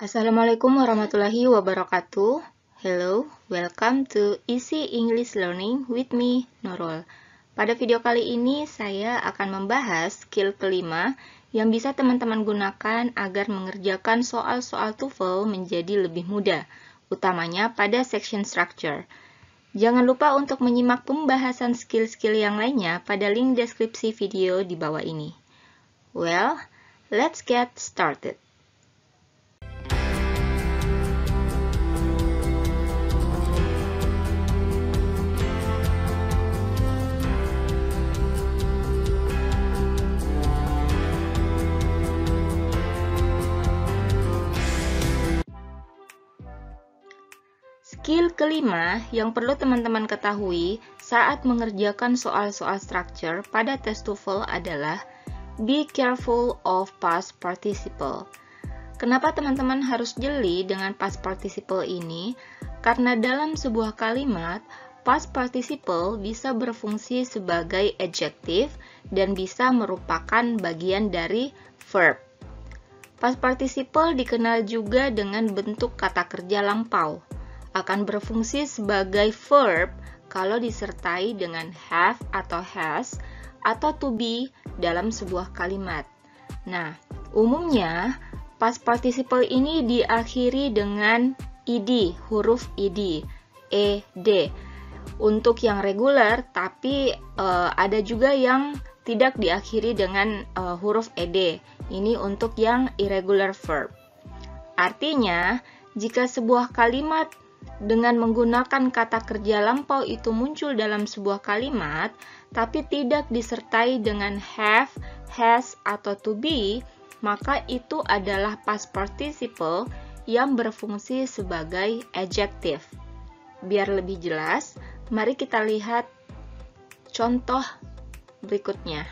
Assalamualaikum warahmatullahi wabarakatuh. Hello, welcome to Easy English Learning with me, Nurul. Pada video kali ini saya akan membahas skill kelima yang bisa teman-teman gunakan agar mengerjakan soal-soal TOEFL menjadi lebih mudah, utamanya pada section structure. Jangan lupa untuk menyimak pembahasan skill-skill yang lainnya pada link deskripsi video di bawah ini. Well, let's get started. Skill kelima yang perlu teman-teman ketahui saat mengerjakan soal-soal structure pada tes TOEFL adalah be careful of past participle. Kenapa teman-teman harus jeli dengan past participle ini? Karena dalam sebuah kalimat, past participle bisa berfungsi sebagai adjective dan bisa merupakan bagian dari verb. Past participle dikenal juga dengan bentuk kata kerja lampau. Akan berfungsi sebagai verb kalau disertai dengan have atau has atau to be dalam sebuah kalimat. Nah, umumnya past participle ini diakhiri dengan ed, huruf ed, ed. Untuk yang regular, tapi ada juga yang tidak diakhiri dengan huruf ed. Ini untuk yang irregular verb. Artinya, jika sebuah kalimat dengan menggunakan kata kerja lampau itu muncul dalam sebuah kalimat, tapi tidak disertai dengan have, has, atau to be, maka itu adalah past participle yang berfungsi sebagai adjective. Biar lebih jelas, mari kita lihat contoh berikutnya.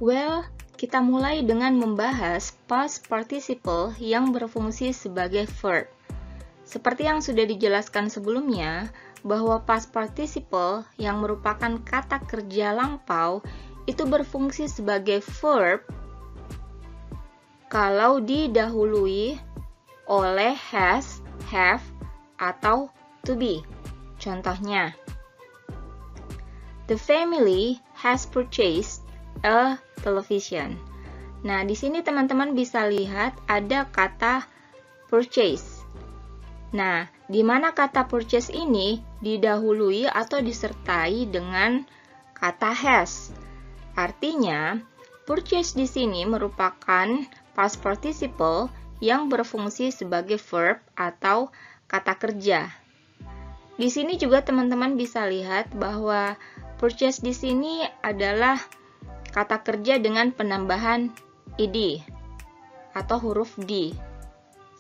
Well, kita mulai dengan membahas past participle yang berfungsi sebagai verb. Seperti yang sudah dijelaskan sebelumnya, bahwa past participle yang merupakan kata kerja lampau itu berfungsi sebagai verb kalau didahului oleh has, have, atau to be. Contohnya, the family has purchased a television. Nah, di sini teman-teman bisa lihat ada kata purchase. Nah, di mana kata purchase ini didahului atau disertai dengan kata has. Artinya, purchase di sini merupakan past participle yang berfungsi sebagai verb atau kata kerja. Di sini juga teman-teman bisa lihat bahwa purchase di sini adalah kata kerja dengan penambahan ed atau huruf d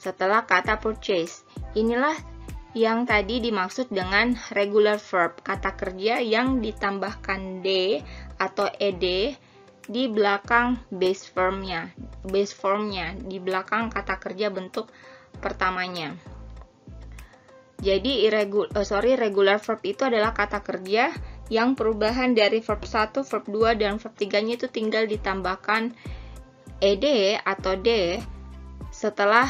setelah kata purchase. Inilah yang tadi dimaksud dengan regular verb, kata kerja yang ditambahkan d atau ed di belakang base formnya, di belakang kata kerja bentuk pertamanya. Jadi regular verb itu adalah kata kerja yang perubahan dari verb 1, verb 2, dan verb 3-nya itu tinggal ditambahkan ed atau d setelah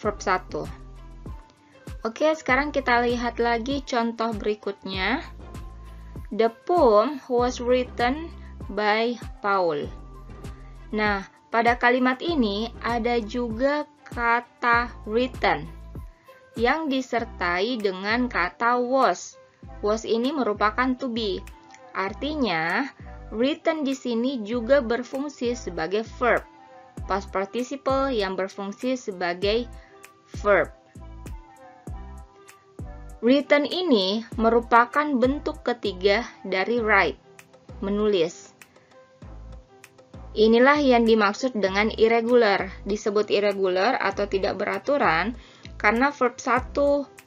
verb 1. Oke, sekarang kita lihat lagi contoh berikutnya. The poem was written by Paul. Nah, pada kalimat ini ada juga kata written yang disertai dengan kata was. Was ini merupakan to be. Artinya, written di sini juga berfungsi sebagai verb. Past participle yang berfungsi sebagai verb. Written ini merupakan bentuk ketiga dari write, menulis. Inilah yang dimaksud dengan irregular. Disebut irregular atau tidak beraturan karena verb 1,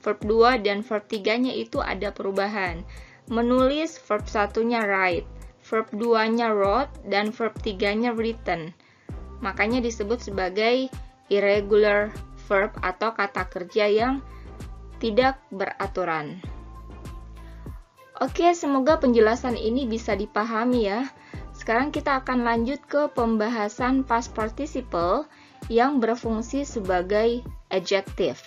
verb 2, dan verb 3-nya itu ada perubahan. Menulis verb 1-nya write, verb 2-nya wrote, dan verb 3-nya written. Makanya disebut sebagai irregular verb atau kata kerja yang tidak beraturan. Oke, semoga penjelasan ini bisa dipahami ya. sekarang kita akan lanjut ke pembahasan past participle yang berfungsi sebagai adjective.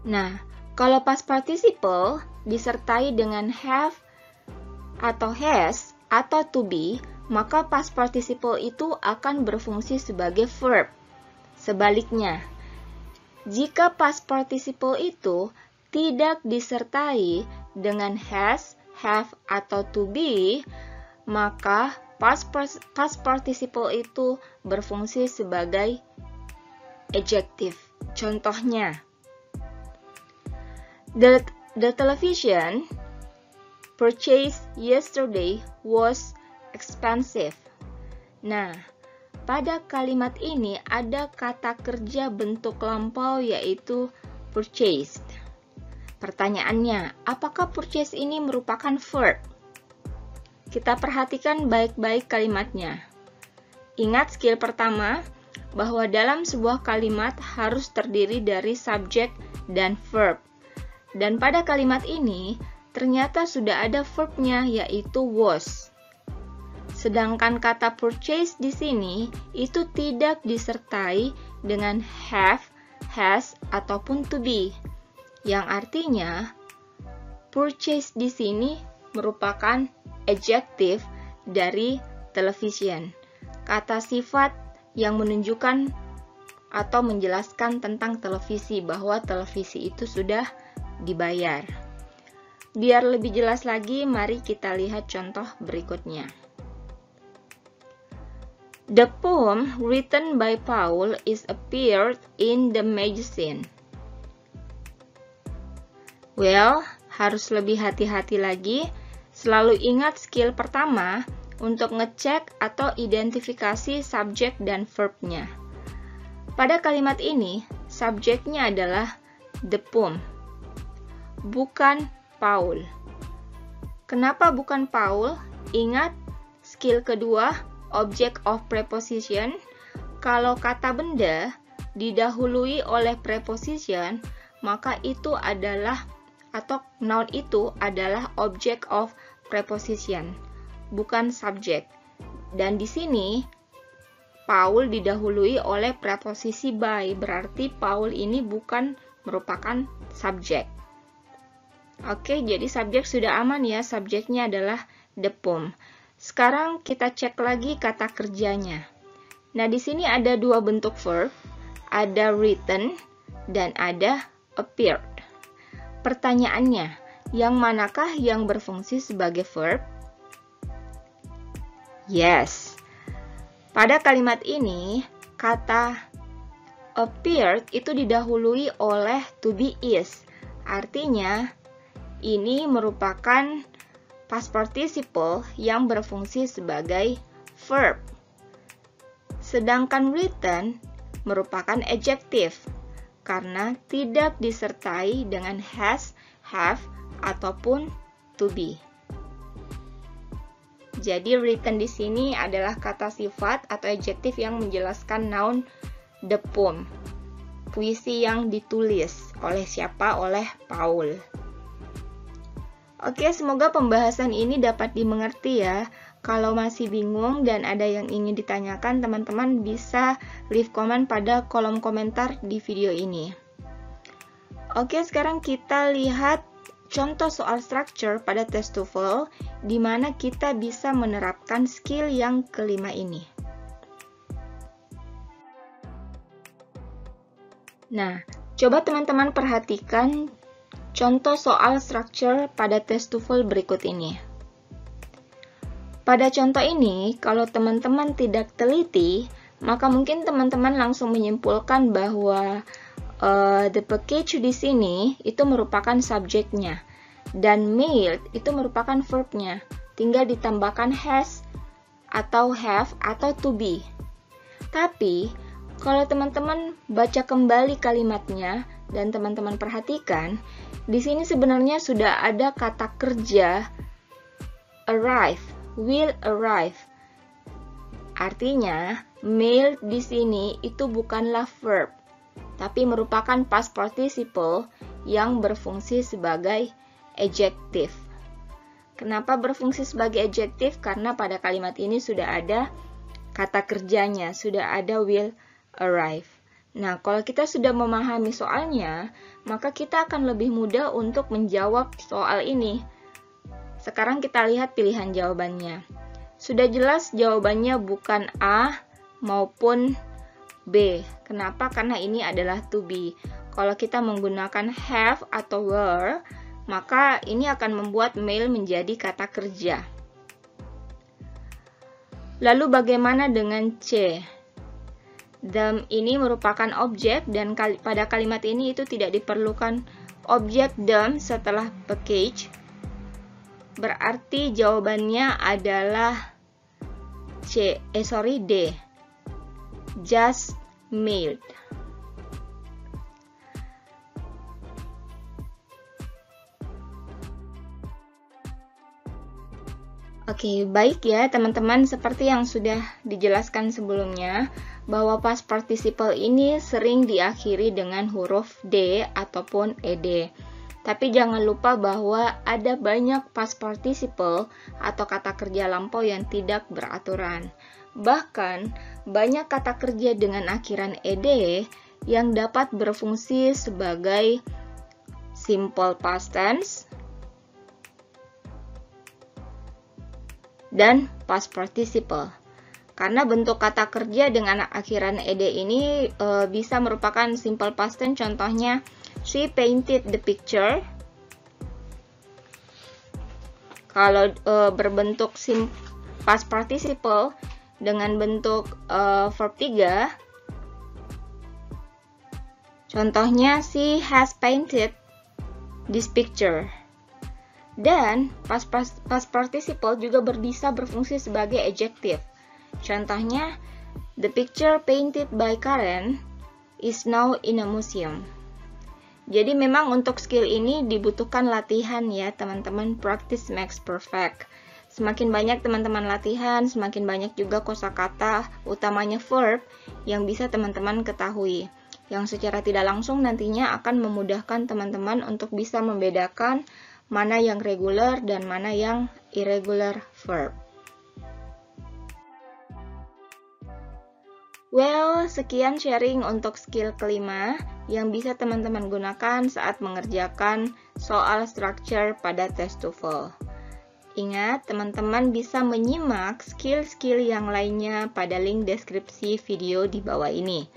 Nah, kalau past participle disertai dengan have atau has atau to be, maka past participle itu akan berfungsi sebagai verb. Sebaliknya, jika past participle itu tidak disertai dengan has, have, atau to be, maka past participle itu berfungsi sebagai adjective. Contohnya, the television purchased yesterday was expensive. Nah, pada kalimat ini ada kata kerja bentuk lampau yaitu purchased. Pertanyaannya, apakah purchase ini merupakan verb? Kita perhatikan baik-baik kalimatnya. Ingat skill pertama, bahwa dalam sebuah kalimat harus terdiri dari subjek dan verb. Dan pada kalimat ini, ternyata sudah ada verbnya yaitu was. Sedangkan kata purchase di sini itu tidak disertai dengan have, has, ataupun to be. Yang artinya purchase di sini merupakan adjective dari television. Kata sifat yang menunjukkan atau menjelaskan tentang televisi, bahwa televisi itu sudah dibayar. Biar lebih jelas lagi, mari kita lihat contoh berikutnya. The poem written by Paul is appeared in the magazine. Well, harus lebih hati-hati lagi. Selalu ingat skill pertama untuk ngecek atau identifikasi subjek dan verbnya. Pada kalimat ini, subjeknya adalah the poem, bukan Paul. Kenapa bukan Paul? Ingat skill kedua, object of preposition. Kalau kata benda didahului oleh preposition, maka itu adalah, atau noun itu adalah object of preposition, bukan subject. Dan di sini Paul didahului oleh preposisi by, berarti Paul ini bukan merupakan subjek. Oke, jadi subjek sudah aman ya, subjeknya adalah the poem. Sekarang kita cek lagi kata kerjanya. Nah, di sini ada dua bentuk verb, ada written dan ada appeared. Pertanyaannya, yang manakah yang berfungsi sebagai verb? Yes. Pada kalimat ini, kata appeared itu didahului oleh to be is. Artinya, ini merupakan past participle yang berfungsi sebagai verb. Sedangkan written merupakan adjective karena tidak disertai dengan has, have, ataupun to be. Jadi written di sini adalah kata sifat atau adjective yang menjelaskan noun the poem, puisi yang ditulis oleh siapa? Oleh Paul. Oke, semoga pembahasan ini dapat dimengerti ya. Kalau masih bingung dan ada yang ingin ditanyakan, teman-teman bisa leave comment pada kolom komentar di video ini. Oke, sekarang kita lihat contoh soal structure pada tes TOEFL, di mana kita bisa menerapkan skill yang kelima ini. Nah, coba teman-teman perhatikan contoh soal structure pada tes TOEFL berikut ini. Pada contoh ini, kalau teman-teman tidak teliti, maka mungkin teman-teman langsung menyimpulkan bahwa the package di sini itu merupakan subjeknya dan mailed itu merupakan verbnya. Tinggal ditambahkan has atau have atau to be. Tapi kalau teman-teman baca kembali kalimatnya dan teman-teman perhatikan, di sini sebenarnya sudah ada kata kerja arrive, will arrive. Artinya, mailed di sini itu bukanlah verb, tapi merupakan past participle yang berfungsi sebagai adjective. Kenapa berfungsi sebagai adjective? Karena pada kalimat ini sudah ada kata kerjanya, sudah ada will arrive. Nah, kalau kita sudah memahami soalnya, maka kita akan lebih mudah untuk menjawab soal ini. Sekarang kita lihat pilihan jawabannya. Sudah jelas jawabannya bukan A maupun B. Kenapa? Karena ini adalah to be. Kalau kita menggunakan have atau were, maka ini akan membuat mail menjadi kata kerja. Lalu bagaimana dengan C? Them ini merupakan objek dan pada kalimat ini itu tidak diperlukan objek them setelah package. Berarti jawabannya adalah D. Just mailed. Oke, baik ya teman-teman, seperti yang sudah dijelaskan sebelumnya, bahwa past participle ini sering diakhiri dengan huruf D ataupun ed. Tapi jangan lupa bahwa ada banyak past participle atau kata kerja lampau yang tidak beraturan. Bahkan, banyak kata kerja dengan akhiran ed yang dapat berfungsi sebagai simple past tense dan past participle. Karena bentuk kata kerja dengan akhiran ed ini bisa merupakan simple past tense. Contohnya, she painted the picture. Kalau berbentuk past participle dengan bentuk verb 3, contohnya, she has painted this picture. Dan past participle juga bisa berfungsi sebagai adjective. Contohnya, the picture painted by Karen is now in a museum. Jadi memang untuk skill ini dibutuhkan latihan ya teman-teman. Practice makes perfect. Semakin banyak teman-teman latihan, semakin banyak juga kosakata, utamanya verb, yang bisa teman-teman ketahui. Yang secara tidak langsung nantinya akan memudahkan teman-teman untuk bisa membedakan mana yang regular dan mana yang irregular verb. Well, sekian sharing untuk skill kelima yang bisa teman-teman gunakan saat mengerjakan soal structure pada tes TOEFL. Ingat, teman-teman bisa menyimak skill-skill yang lainnya pada link deskripsi video di bawah ini.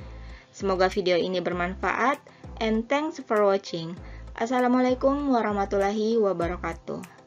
Semoga video ini bermanfaat, and thanks for watching. Assalamualaikum warahmatullahi wabarakatuh.